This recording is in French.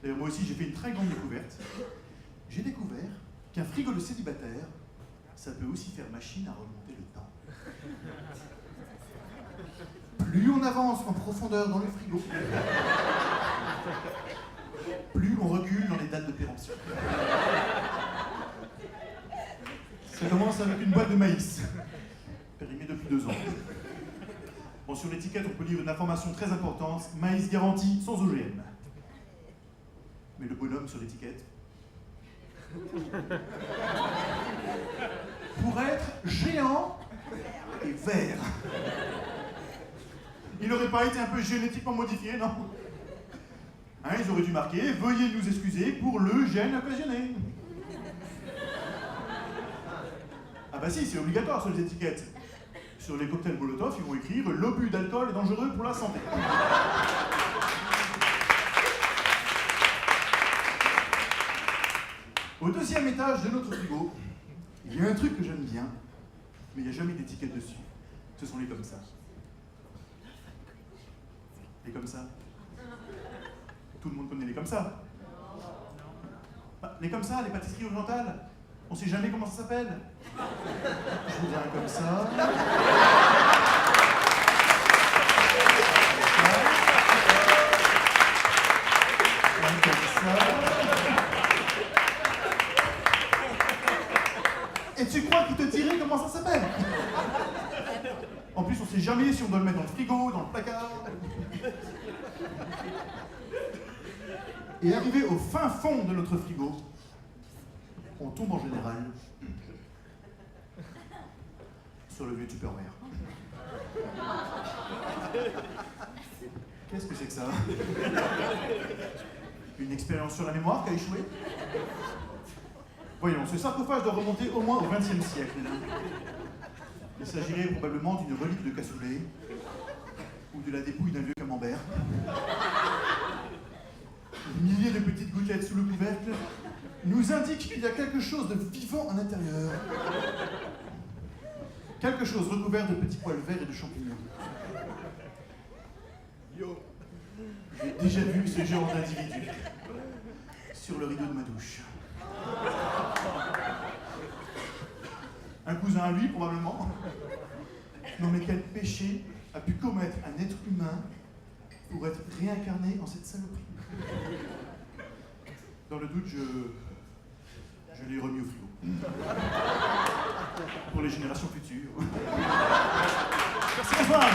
D'ailleurs, moi aussi, j'ai fait une très grande découverte. J'ai découvert qu'un frigo de célibataire, ça peut aussi faire machine à remonter le temps. Plus on avance en profondeur dans le frigo, plus on recule dans les dates de péremption. Ça commence avec une boîte de maïs, périmée depuis 2 ans. Bon, sur l'étiquette, on peut lire une information très importante, maïs garanti sans OGM. Mais le bonhomme sur l'étiquette, pour être géant et vert. Il n'aurait pas été un peu génétiquement modifié, non? Hein, ils auraient dû marquer « Veuillez nous excuser pour le gène occasionné ». Ah bah si, c'est obligatoire sur les étiquettes. Sur les cocktails Molotov, ils vont écrire « L'obus d'alcool est dangereux pour la santé ». Au 2e étage de notre frigo, il y a un truc que j'aime bien, mais il n'y a jamais d'étiquette dessus. Ce sont les comme ça. Les comme ça. Tout le monde connaît les comme ça. Bah, les comme ça, les pâtisseries orientales. On ne sait jamais comment ça s'appelle. Je voudrais un comme ça. Un comme ça. Et tu crois qu'il te dirait comment ça s'appelle? En plus, on sait jamais si on doit le mettre dans le frigo, dans le placard. Et arrivé au fin fond de notre frigo, on tombe en général sur le vieux Tupperware. Qu'est-ce que c'est que ça? Une expérience sur la mémoire qui a échoué? Voyons, ce sarcophage doit remonter au moins au XXe siècle. Il s'agirait probablement d'une relique de cassoulet ou de la dépouille d'un vieux camembert. Des milliers de petites gouttelettes sous le couvercle nous indiquent qu'il y a quelque chose de vivant à l'intérieur. Quelque chose recouvert de petits poils verts et de champignons. Yo, j'ai déjà vu ce genre d'individu sur le rideau de ma douche. Un cousin à lui, probablement. Non mais quel péché a pu commettre un être humain pour être réincarné en cette saloperie? Dans le doute, je l'ai remis au frigo. Pour les générations futures. Merci, bonsoir.